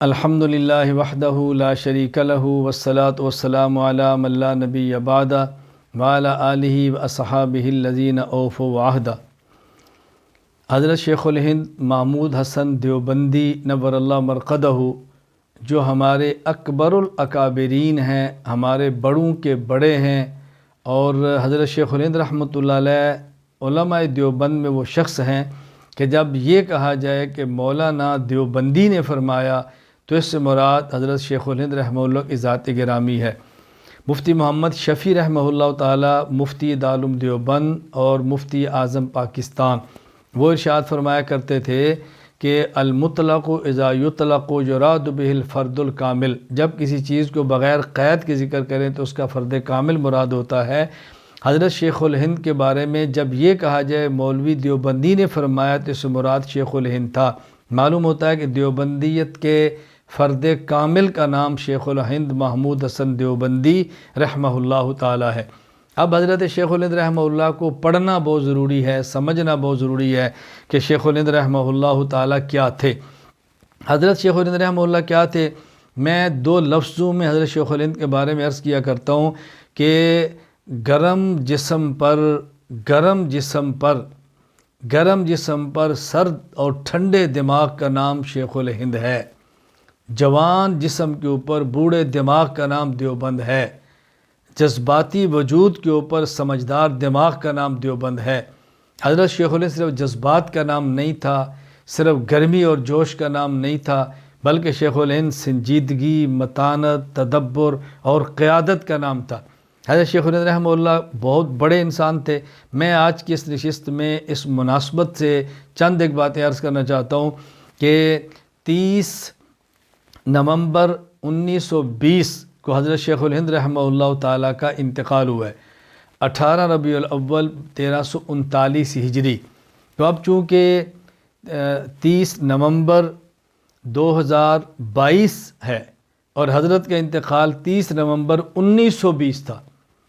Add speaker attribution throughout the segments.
Speaker 1: الحمدللہ وحدہ لا شریک لہ والصلاة والسلام علی من لا نبی بعدہ وعلی آلہ واصحابہ الذین اوفوا وعہدہ۔ حضرت شیخ الہند محمود حسن دیوبندی نور اللہ مرقدہ، جو ہمارے اکبر الاکابرین ہیں، ہمارے بڑوں کے بڑے ہیں، اور حضرت شیخ الہند رحمۃ اللہ علیہ علماء دیوبند میں وہ شخص ہیں کہ جب یہ کہا جائے کہ مولانا دیوبندی نے فرمایا تو اس سے مراد حضرت شیخ الہند رحمہ اللہ کی ذات گرامی ہے۔ مفتی محمد شفیع رحمہ اللہ تعالی مفتی دارالعلوم دیوبند اور مفتی اعظم پاکستان، وہ ارشاد فرمایا کرتے تھے کہ المطلق اذا یطلق یراد به الفرد الکامل، جب کسی چیز کو بغیر قید کے ذکر کریں تو اس کا فرد کامل مراد ہوتا ہے۔ حضرت شیخ الہند کے بارے میں جب یہ کہا جائے مولوی دیوبندی نے فرمایا تو اس سے مراد شیخ الہند تھا۔ معلوم ہوتا ہے کہ دیوبندیت کے فرد کامل کا نام شیخ الہند محمود حسن دیوبندی رحمہ اللہ تعالی ہے۔ اب حضرت شیخ الہند رحمہ اللہ کو پڑھنا بہت ضروری ہے، سمجھنا بہت ضروری ہے کہ شیخ الہند رحمہ اللہ تعالی کیا تھے۔ حضرت شیخ الہند رحمہ اللہ کیا تھے، میں دو لفظوں میں حضرت شیخ الہند کے بارے میں عرض کیا کرتا ہوں کہ گرم جسم پر سرد اور ٹھنڈے دماغ کا نام شیخ الہند ہے۔ جوان جسم کے اوپر بوڑھے دماغ کا نام دیوبند ہے۔ جذباتی وجود کے اوپر سمجھدار دماغ کا نام دیوبند ہے۔ حضرت شیخ الہند صرف جذبات کا نام نہیں تھا، صرف گرمی اور جوش کا نام نہیں تھا، بلکہ شیخ الہند سنجیدگی، متانت، تدبر اور قیادت کا نام تھا۔ حضرت شیخ الہند رحمہ اللہ بہت بڑے انسان تھے۔ میں آج کی اس نشست میں اس مناسبت سے چند ایک باتیں عرض کرنا چاہتا ہوں کہ 30 نومبر 1920 کو حضرت شیخ الہند رحمہ اللہ تعالیٰ کا انتقال ہوا ہے، 18 ربیع الاول 1339 ہجری۔ تو اب چونکہ 30 نومبر 2022 ہے اور حضرت کا انتقال 30 نومبر 1920 تھا،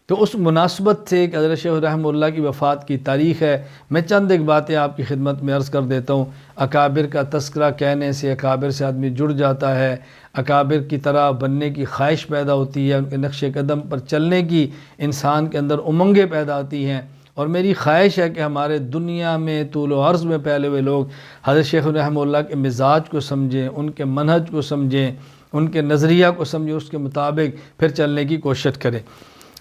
Speaker 1: تو اس مناسبت سے کہ حضرت شیخ رحمہ اللہ کی وفات کی تاریخ ہے، میں چند ایک باتیں آپ کی خدمت میں عرض کر دیتا ہوں۔ اکابر کا تذکرہ کہنے سے اکابر سے آدمی جڑ جاتا ہے، اکابر کی طرح بننے کی خواہش پیدا ہوتی ہے، ان کے نقش قدم پر چلنے کی انسان کے اندر امنگیں پیدا ہوتی ہیں، اور میری خواہش ہے کہ ہمارے دنیا میں طول و عرض میں پھیلے ہوئے لوگ حضرت شیخ رحمہ اللہ کے مزاج کو سمجھیں، ان کے منہج کو سمجھیں، ان کے نظریہ کو سمجھیں، اس کے مطابق پھر چلنے کی کوشش کریں۔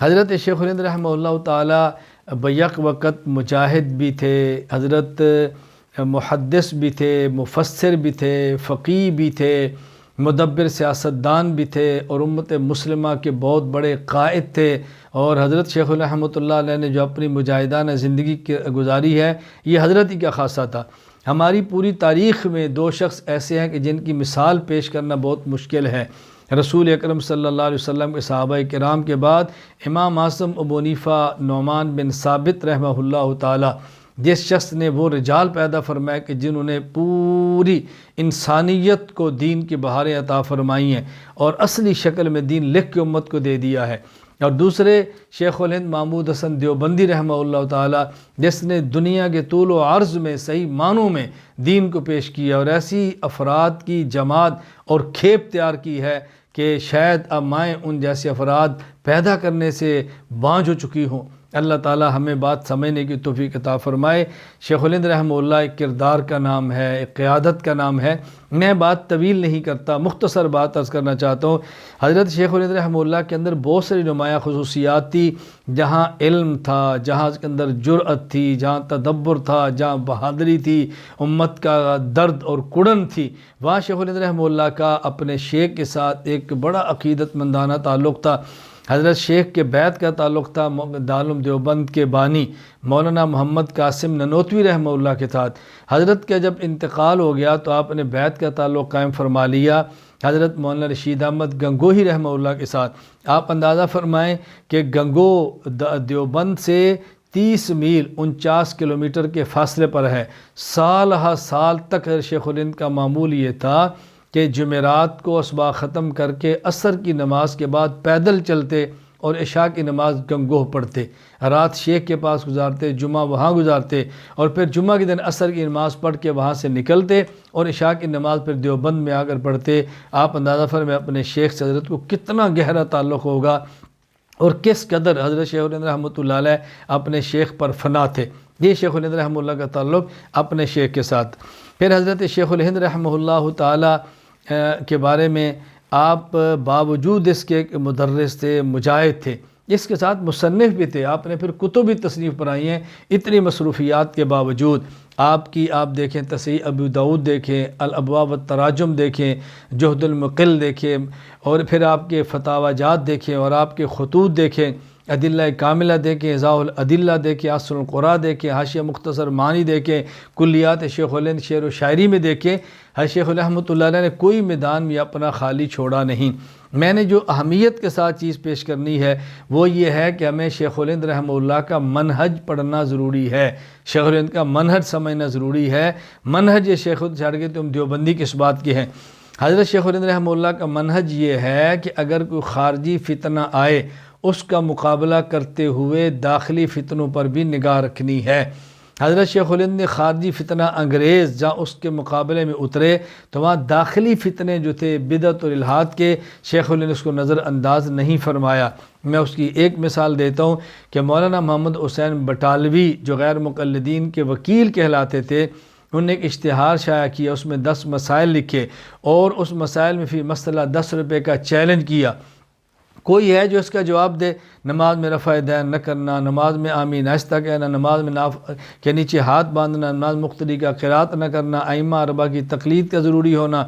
Speaker 1: حضرت شیخ الہند رحمہ اللہ تعالی بیک وقت مجاہد بھی تھے، حضرت محدث بھی تھے، مفسر بھی تھے، فقیہ بھی تھے، مدبر سیاستدان بھی تھے، اور امت مسلمہ کے بہت بڑے قائد تھے۔ اور حضرت شیخ رحمۃ اللہ علیہ نے جو اپنی مجاہدانہ زندگی گزاری ہے، یہ حضرت ہی کا خاصہ تھا۔ ہماری پوری تاریخ میں دو شخص ایسے ہیں کہ جن کی مثال پیش کرنا بہت مشکل ہے۔ رسول اکرم صلی اللہ علیہ وسلم کے صحابہ کرام کے بعد امام اعظم ابو حنیفہ نعمان بن ثابت رحمہ اللہ تعالی، جس شخص نے وہ رجال پیدا فرمایا کہ جنہوں نے پوری انسانیت کو دین کی بہاریں عطا فرمائی ہیں اور اصلی شکل میں دین لکھ کے امت کو دے دیا ہے۔ اور دوسرے شیخ الہند محمود حسن دیوبندی رحمہ اللہ تعالی، جس نے دنیا کے طول و عرض میں صحیح معنوں میں دین کو پیش کیا، اور ایسی افراد کی جماعت اور کھیپ تیار کی ہے کہ شاید اب مائیں ان جیسے افراد پیدا کرنے سے بانجھ ہو چکی ہوں۔ اللہ تعالی ہمیں بات سمجھنے کی توفیق عطا فرمائے۔ شیخ الہند رحمہ اللہ ایک کردار کا نام ہے، ایک قیادت کا نام ہے۔ میں بات طویل نہیں کرتا، مختصر بات عرض کرنا چاہتا ہوں۔ حضرت شیخ الہند رحمہ اللہ کے اندر بہت ساری نمایاں خصوصیات تھی، جہاں علم تھا، جہاں اس کے اندر جرأت تھی، جہاں تدبر تھا، جہاں بہادری تھی، امت کا درد اور کڑن تھی، وہاں شیخ الہند رحمہ اللہ کا اپنے شیخ کے ساتھ ایک بڑا عقیدت مندانہ تعلق تھا۔ حضرت شیخ کے بیعت کا تعلق تھا دارالعلوم دیوبند کے بانی مولانا محمد قاسم ننوتوی رحمہ اللہ کے ساتھ۔ حضرت کا جب انتقال ہو گیا تو آپ نے بیعت کا تعلق قائم فرما لیا حضرت مولانا رشید احمد گنگوہی رحمہ اللہ کے ساتھ۔ آپ اندازہ فرمائیں کہ گنگو دیوبند سے 30 میل 49 کلومیٹر کے فاصلے پر ہے۔ سال ہر سال تک شیخ الہند کا معمول یہ تھا کہ جمعرات کو اصباح ختم کر کے عصر کی نماز کے بعد پیدل چلتے اور عشاء کی نماز گنگوہ پڑھتے، رات شیخ کے پاس گزارتے، جمعہ وہاں گزارتے، اور پھر جمعہ کے دن عصر کی نماز پڑھ کے وہاں سے نکلتے اور عشاء کی نماز پھر دیوبند میں آ کر پڑھتے۔ آپ اندازہ فرمائیں اپنے شیخ سے حضرت کو کتنا گہرا تعلق ہوگا اور کس قدر حضرت شیخ الہند رحمۃ اللہ علیہ اپنے شیخ پر فنا تھے۔ یہ شیخ الہند رحمہ اللہ کا تعلق اپنے شیخ کے ساتھ۔ پھر حضرت شیخ الہند رحمہ اللہ تعالیٰ کے بارے میں آپ باوجود اس کے ایک مدرس تھے، مجاہد تھے، اس کے ساتھ مصنف بھی تھے۔ آپ نے پھر کتب بھی تصنیف پڑھائی ہیں، اتنی مصروفیات کے باوجود۔ آپ دیکھیں تصحیح ابو داؤد دیکھیں، الابواب والتراجم دیکھیں، جہد المقل دیکھیں، اور پھر آپ کے فتاوی جات دیکھیں، اور آپ کے خطوط دیکھیں، ادلہ کاملہ دیکھیں، اضاء الادلہ دیکھیں، اصل القراء دیکھیں، حاشیہ مختصر معنی دیکھیں، کلیات شیخ الہند شعر و شاعری میں دیکھیں۔ شیخ الہند رحمۃ اللہ علیہ نے کوئی میدان میں اپنا خالی چھوڑا نہیں۔ میں نے جو اہمیت کے ساتھ چیز پیش کرنی ہے وہ یہ ہے کہ ہمیں شیخ الہند رحمہ اللہ کا منہج پڑھنا ضروری ہے، شیخ الہند کا منہج سمجھنا ضروری ہے۔ منہج شیخ الہند چھاڑ کے تم دیوبندی کس بات کے ہیں؟ حضرت شیخ الہند رحمہ اللہ کا منہج یہ ہے کہ اگر کوئی خارجی فتنہ آئے اس کا مقابلہ کرتے ہوئے داخلی فتنوں پر بھی نگاہ رکھنی ہے۔ حضرت شیخ الہند نے خارجی فتنہ انگریز جہاں اس کے مقابلے میں اترے تو وہاں داخلی فتنے جو تھے بدعت اور الحاد کے، شیخ الہند نے اس کو نظر انداز نہیں فرمایا۔ میں اس کی ایک مثال دیتا ہوں کہ مولانا محمد حسین بٹالوی جو غیر مقلدین کے وکیل کہلاتے تھے، انہوں نے ایک اشتہار شائع کیا، اس میں 10 مسائل لکھے اور اس مسائل میں فی مسئلہ 10 روپے کا چیلنج کیا۔ کوئی ہے جو اس کا جواب دے؟ نماز میں رفع دین نہ کرنا، نماز میں آمین آہستہ کہنا، نماز میں ناف کے نیچے ہاتھ باندھنا، نماز مقتدی کا قرات نہ کرنا، ائمہ اربعہ کی تقلید کا ضروری ہونا،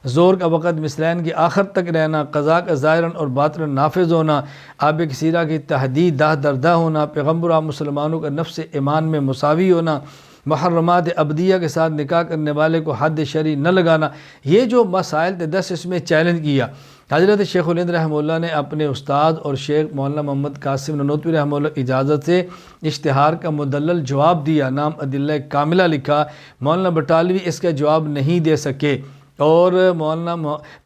Speaker 1: زور کا وقت مثلین کی آخر تک رہنا، قضاء کا ظاہراً اور باطناً نافذ ہونا، آب کثیرہ کی تحدید دہ دردہ ہونا، پیغمبرہ مسلمانوں کا نفس ایمان میں مساوی ہونا، محرمات ابدیہ کے ساتھ نکاح کرنے والے کو حد شرعی نہ لگانا۔ یہ جو مسائل تھے 10 اس میں چیلنج کیا۔ حضرت شیخ الہند رحمہ اللہ نے اپنے استاد اور شیخ مولانا محمد قاسم نانوتوی رحمہ اللہ اجازت سے اشتہار کا مدلل جواب دیا، نام ادلہ کاملہ لکھا۔ مولانا بٹالوی اس کا جواب نہیں دے سکے، اور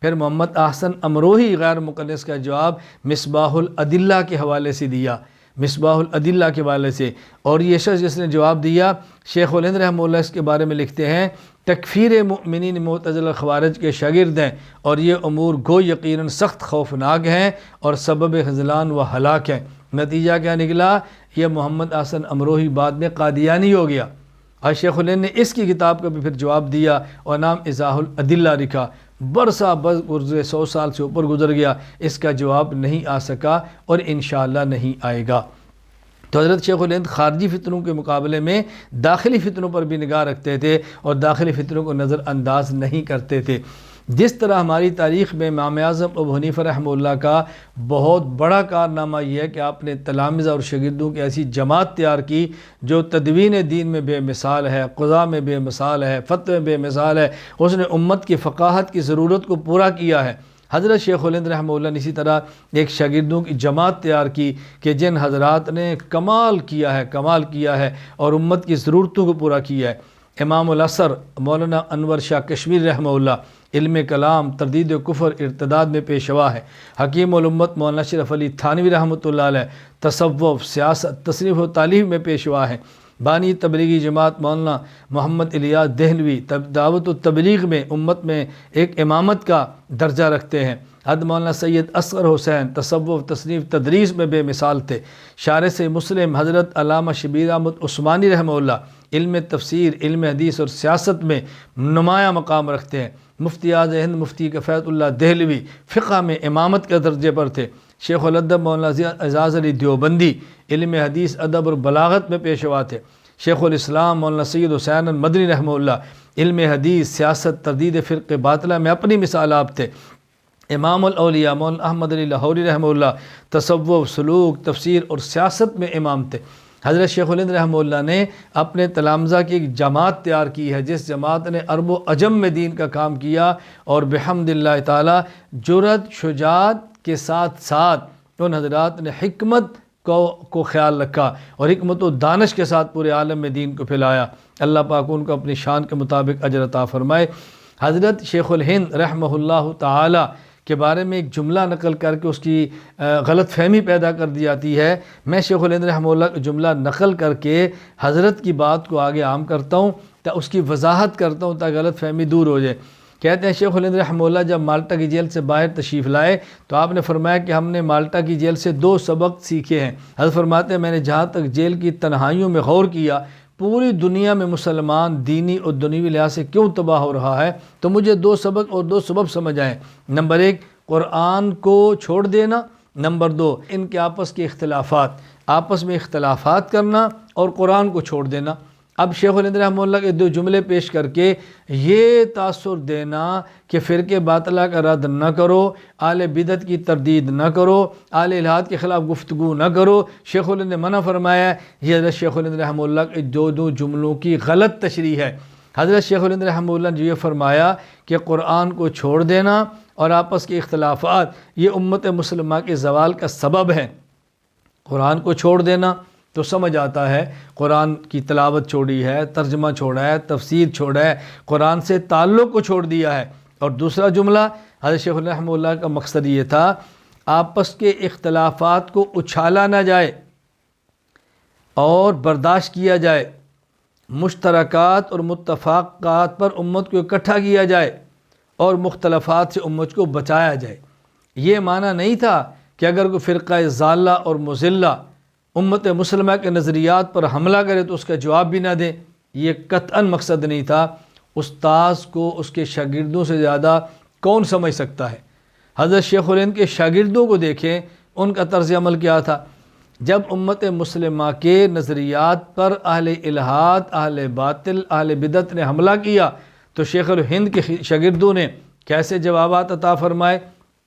Speaker 1: پھر محمد احسن امروہی غیر مقلد کا جواب مصباح الادلہ کے حوالے سے دیا، مصباح الادلہ کے حوالے سے۔ اور یہ شخص جس نے جواب دیا، شیخ الہند رحمہ اللہ اس کے بارے میں لکھتے ہیں تکفیر مؤمنین معتزلہ خوارج کے شاگرد ہیں، اور یہ امور گو یقیناً سخت خوفناک ہیں اور سبب خذلان و ہلاک ہیں۔ نتیجہ کیا نکلا؟ یہ محمد احسن امروہی بعد میں قادیانی ہو گیا، اور شیخ الہند نے اس کی کتاب کا بھی پھر جواب دیا اور نام ایضاح الادلہ لکھا۔ برسا بس گزرے 100 سال سے اوپر گزر گیا، اس کا جواب نہیں آ سکا اور انشاءاللہ نہیں آئے گا۔ تو حضرت شیخ الہند خارجی فتنوں کے مقابلے میں داخلی فتنوں پر بھی نگاہ رکھتے تھے اور داخلی فتنوں کو نظر انداز نہیں کرتے تھے۔ جس طرح ہماری تاریخ میں امام اعظم ابو حنیفہ رحمہ اللہ کا بہت بڑا کارنامہ یہ ہے کہ آپ نے تلامذہ اور شاگردوں کی ایسی جماعت تیار کی جو تدوین دین میں بے مثال ہے، قضاء میں بے مثال ہے، فتوے میں بے مثال ہے، اس نے امت کی فقاہت کی ضرورت کو پورا کیا ہے۔ حضرت شیخ الہند رحمہ اللہ نے اسی طرح ایک شاگردوں کی جماعت تیار کی کہ جن حضرات نے کمال کیا ہے اور امت کی ضرورتوں کو پورا کیا ہے۔ امام الاثر مولانا انور شاہ کشمیر رحمہ اللہ علم کلام، تردید و کفر، ارتداد میں پیشوا ہے۔ حکیم الامت مولانا اشرف علی تھانوی رحمۃ اللہ علیہ تصوف، سیاست، تصنیف و تعلیم میں پیشوا ہے۔ بانی تبلیغی جماعت مولانا محمد الیاس دہلوی دعوت و تبلیغ میں امت میں ایک امامت کا درجہ رکھتے ہیں۔ حد مولانا سید اصغر حسین تصوف، تصنیف، تدریس میں بے مثال تھے۔ شارح سے مسلم حضرت علامہ شبیر احمد عثمانی رحمہ اللہ علم تفسیر، علم حدیث اور سیاست میں نمایاں مقام رکھتے ہیں۔ مفتی اعظم ہند مفتی کفایت اللہ دہلوی فقہ میں امامت کے درجے پر تھے۔ شیخ الادب مولانا اعزاز علی دیوبندی علم حدیث، ادب اور بلاغت میں پیشوا تھے۔ شیخ الاسلام مولانا سید حسین مدنی رحمہ اللہ علم حدیث، سیاست، تردید فرق باطلہ میں اپنی مثال آپ تھے۔ امام الاولیاء مولانا احمد علی لاہوری رحمہ اللہ تصوف، سلوک، تفسیر اور سیاست میں امام تھے۔ حضرت شیخ الہند رحمہ اللہ نے اپنے تلامذہ کی ایک جماعت تیار کی ہے جس جماعت نے عرب و عجم میں دین کا کام کیا، اور بحمد اللہ تعالی جرأت، شجاعت کے ساتھ ساتھ ان حضرات نے حکمت کو خیال رکھا اور حکمت و دانش کے ساتھ پورے عالم میں دین کو پھیلایا۔ اللہ پاک ان کو اپنی شان کے مطابق اجر عطا فرمائے۔ حضرت شیخ الہند رحمہ اللہ تعالی کے بارے میں ایک جملہ نقل کر کے اس کی غلط فہمی پیدا کر دی جاتی ہے، میں شیخ الہند رحمہ اللہ کا جملہ نقل کر کے حضرت کی بات کو آگے عام کرتا ہوں، اس کی وضاحت کرتا ہوں تاکہ غلط فہمی دور ہو جائے۔ کہتے ہیں شیخ الہند رحمہ اللہ جب مالٹا کی جیل سے باہر تشریف لائے تو آپ نے فرمایا کہ ہم نے مالٹا کی جیل سے 2 سبق سیکھے ہیں۔ حضرت فرماتے ہیں میں نے جہاں تک جیل کی تنہائیوں میں غور کیا، پوری دنیا میں مسلمان دینی اور دنیوی لحاظ سے کیوں تباہ ہو رہا ہے، تو مجھے 2 سبق اور 2 سبب سمجھ آئے۔ نمبر 1 قرآن کو چھوڑ دینا، نمبر 2 ان کے آپس کے اختلافات، آپس میں اختلافات کرنا اور قرآن کو چھوڑ دینا۔ اب شیخ الہند رحمہ اللہ کے 2 جملے پیش کر کے یہ تاثر دینا کہ فرقے باطلہ کا رد نہ کرو، اہل بدعت کی تردید نہ کرو، اہل الحاد کے خلاف گفتگو نہ کرو، شیخ الہند نے منع فرمایا ہے، یہ حضرت شیخ الہند رحمہ اللہ کے 2 جملوں کی غلط تشریح ہے۔ حضرت شیخ الہند رحمہ اللہ نے یہ فرمایا کہ قرآن کو چھوڑ دینا اور آپس کے اختلافات یہ امت مسلمہ کے زوال کا سبب ہے۔ قرآن کو چھوڑ دینا تو سمجھ آتا ہے قرآن کی تلاوت چھوڑی ہے، ترجمہ چھوڑا ہے، تفسیر چھوڑا ہے، قرآن سے تعلق کو چھوڑ دیا ہے۔ اور دوسرا جملہ حضرت شیخ رحمہ اللہ کا مقصد یہ تھا آپس کے اختلافات کو اچھالا نہ جائے اور برداشت کیا جائے، مشترکات اور متفاقات پر امت کو اکٹھا کیا جائے اور مختلفات سے امت کو بچایا جائے۔ یہ معنی نہیں تھا کہ اگر کوئی فرقہ ضالہ اور مضلہ امت مسلمہ کے نظریات پر حملہ کرے تو اس کا جواب بھی نہ دیں، یہ قطعاً مقصد نہیں تھا۔ استاذ کو اس کے شاگردوں سے زیادہ کون سمجھ سکتا ہے؟ حضرت شیخ الہند کے شاگردوں کو دیکھیں، ان کا طرز عمل کیا تھا۔ جب امت مسلمہ کے نظریات پر اہل الحاد، اہل باطل، اہل بدعت نے حملہ کیا تو شیخ الہند کے شاگردوں نے کیسے جوابات عطا فرمائے؟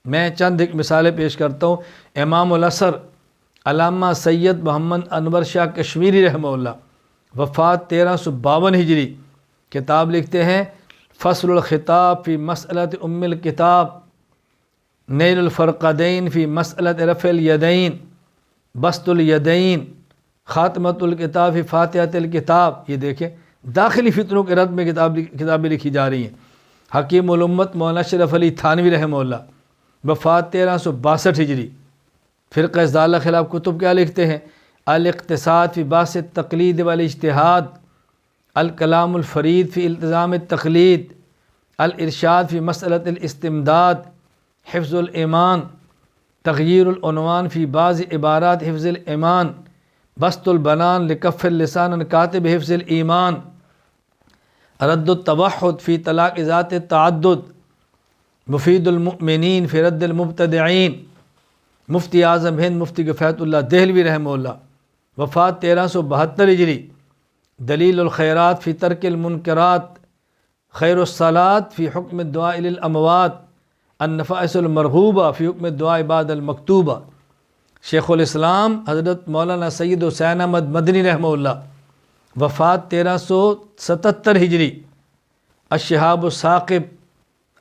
Speaker 1: میں چند ایک مثالیں پیش کرتا ہوں۔ امام العصر علامہ سید محمد انور شاہ کشمیری رحمہ اللہ وفات 1352 ہجری، کتاب لکھتے ہیں فصل الخطاب فی مسئلۃ ام الکتاب، نیل الفرقدین فی مسئلۃ رفع الیدین، بسط الیدین، خاتمۃ الکتاب فی فاتحۃ الکتاب۔ یہ دیکھیں داخلی فتنوں کے رد میں کتابیں لکھی جا رہی ہیں۔ حکیم الامت مولانا اشرف علی تھانوی رحمہ اللہ وفات 1362 ہجری، فرقہ ضالہ خلاف کتب کیا لکھتے ہیں؟ الاقتصاد فی باس التقلید والاجتہاد، الکلام الفرید فی التزام التقلید، الارشاد فی مسئلۃ الاستمداد، حفظ الایمان، تغییر العنوان فی بعض عبارات حفظ الایمان، بسط البنان لکف اللسان عن کاتب حفظ الایمان، رد التوحد فی طلاق ذات التعدد، مفید المؤمنین فی رد المبتدعین، مفتی اعظم ہند مفتی کفایت اللہ دہلوی رحمہ اللہ وفات 1372 ہجری، دلیل الخیرات فی ترک المنکرات، خیر الصلاۃ فی حکم الدعاء للاموات، النفائس المرغوبہ فی حکم الدعاء بعد المکتوبہ۔ شیخ الاسلام حضرت مولانا سید حسین احمد مدنی رحمہ اللہ وفات 1377 ہجری، الشہاب الثاقب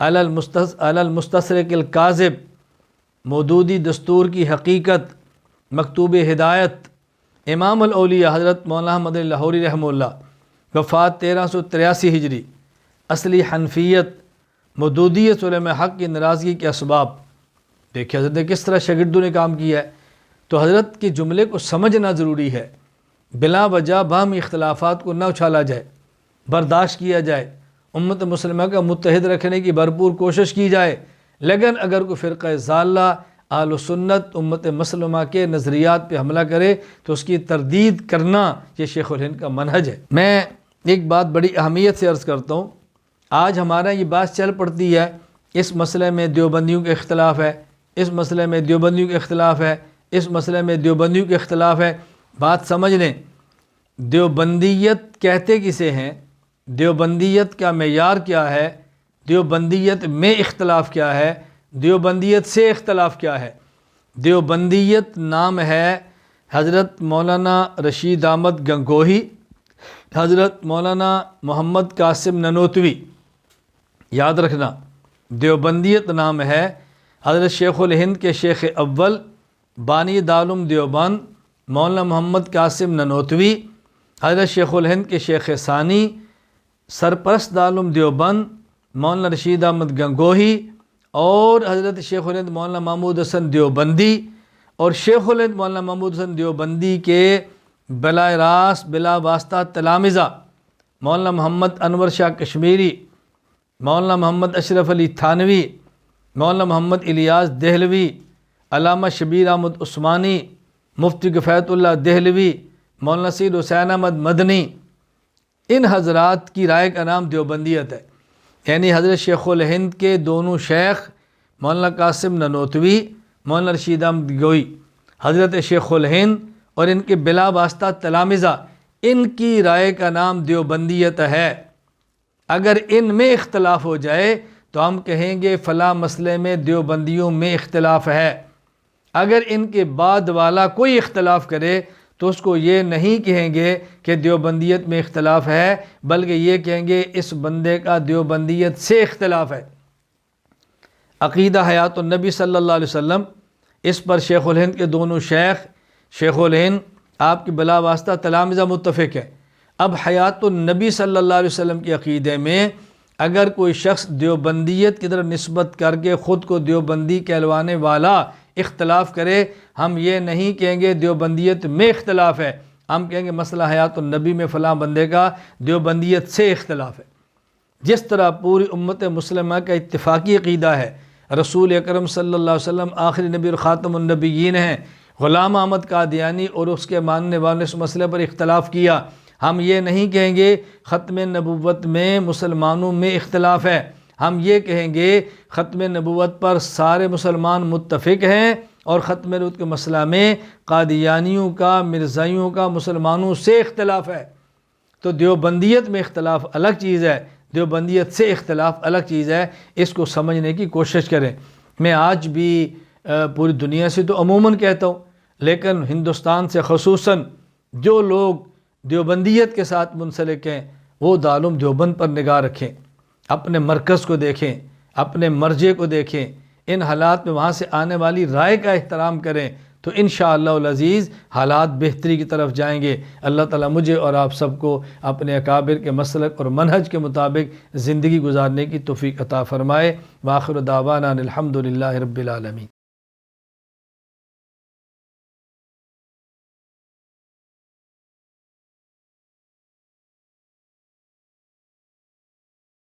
Speaker 1: علی المستصرک الکاذب، مودودی دستور کی حقیقت، مکتوب ہدایت، امام الاولیاء حضرت مولانا مدنی لاہوری رحمہ اللہ وفات 1383 ہجری، اصلی حنفیت، مودودیت علماء حق کی ناراضگی کے اسباب۔ دیکھیں حضرت نے کس طرح شاگردوں نے کام کیا ہے۔ تو حضرت کے جملے کو سمجھنا ضروری ہے، بلا وجہ باہمی اختلافات کو نہ اچھالا جائے، برداشت کیا جائے، امت مسلمہ کا متحد رکھنے کی بھرپور کوشش کی جائے۔ لیکن اگر کوئی فرقہ ضالہ اہل سنت امت مسلمہ کے نظریات پہ حملہ کرے تو اس کی تردید کرنا یہ شیخ الہند کا منہج ہے۔ میں ایک بات بڑی اہمیت سے عرض کرتا ہوں، آج ہمارا یہ بات چل پڑتی ہے اس مسئلے میں دیوبندیوں کے اختلاف ہے، اس مسئلے میں دیوبندیوں کے اختلاف ہے، اس مسئلے میں دیوبندیوں کے اختلاف ہے۔ بات سمجھ لیں، دیوبندیت کہتے کسے ہیں، دیوبندیت کا معیار کیا ہے، دیوبندیت میں اختلاف کیا ہے، دیوبندیت سے اختلاف کیا ہے۔ دیوبندیت نام ہے حضرت مولانا رشید احمد گنگوہی، حضرت مولانا محمد قاسم ننوتوی، یاد رکھنا دیوبندیت نام ہے حضرت شیخ الہند کے شیخ اول بانی دارالعلوم دیوبند مولانا محمد قاسم ننوتوی، حضرت شیخ الہند کے شیخ ثانی سرپرست دارالعلوم دیوبند مولانا رشید احمد گنگوہی اور حضرت شیخ الہند مولانا محمود حسن دیوبندی اور شیخ الہند مولانا محمود حسن دیوبندی کے براہ راست بلا واسطہ تلامذہ مولانا محمد انور شاہ کشمیری، مولانا محمد اشرف علی تھانوی، مولانا محمد الیاس دہلوی، علامہ شبیر احمد عثمانی، مفتی کفایت اللہ دہلوی، مولانا سید حسین احمد مدنی، ان حضرات کی رائے کا نام دیوبندیت ہے۔ یعنی حضرت شیخ الہند کے دونوں شیخ مولانا قاسم ننوتوی، مولانا رشید احمد گوئی، حضرت شیخ الہند اور ان کے بلا واسطہ تلامذہ، ان کی رائے کا نام دیوبندیت ہے۔ اگر ان میں اختلاف ہو جائے تو ہم کہیں گے فلاں مسئلے میں دیوبندیوں میں اختلاف ہے۔ اگر ان کے بعد والا کوئی اختلاف کرے تو اس کو یہ نہیں کہیں گے کہ دیوبندیت میں اختلاف ہے، بلکہ یہ کہیں گے اس بندے کا دیوبندیت سے اختلاف ہے۔ عقیدہ حیات النبی صلی اللہ علیہ وسلم، اس پر شیخ الہند کے دونوں شیخ الہند آپ کی بلا واسطہ تلامذہ متفق ہے۔ اب حیات النبی صلی اللہ علیہ وسلم کے عقیدے میں اگر کوئی شخص دیوبندیت کی طرف نسبت کر کے خود کو دیوبندی کہلوانے والا اختلاف کرے، ہم یہ نہیں کہیں گے دیوبندیت میں اختلاف ہے، ہم کہیں گے مسئلہ حیات النبی میں فلاں بندے کا دیوبندیت سے اختلاف ہے۔ جس طرح پوری امت مسلمہ کا اتفاقی عقیدہ ہے رسول اکرم صلی اللہ علیہ وسلم آخری نبی اور خاتم النبیین ہیں، غلام احمد قادیانی اور اس کے ماننے والوں نے اس مسئلے پر اختلاف کیا، ہم یہ نہیں کہیں گے ختم نبوت میں مسلمانوں میں اختلاف ہے، ہم یہ کہیں گے ختم نبوت پر سارے مسلمان متفق ہیں اور ختم نبوت کے مسئلہ میں قادیانیوں کا، مرزائیوں کا مسلمانوں سے اختلاف ہے۔ تو دیوبندیت میں اختلاف الگ چیز ہے، دیوبندیت سے اختلاف الگ چیز ہے، اس کو سمجھنے کی کوشش کریں۔ میں آج بھی پوری دنیا سے تو عموماً کہتا ہوں، لیکن ہندوستان سے خصوصاً جو لوگ دیوبندیت کے ساتھ منسلک ہیں وہ دارالعلوم دیوبند پر نگاہ رکھیں، اپنے مرکز کو دیکھیں، اپنے مرجع کو دیکھیں، ان حالات میں وہاں سے آنے والی رائے کا احترام کریں تو انشاءاللہ العزیز حالات بہتری کی طرف جائیں گے۔ اللہ تعالیٰ مجھے اور آپ سب کو اپنے اکابر کے مسلک اور منہج کے مطابق زندگی گزارنے کی توفیق عطا فرمائے۔ وآخر دعوانا الحمدللہ رب العالمین۔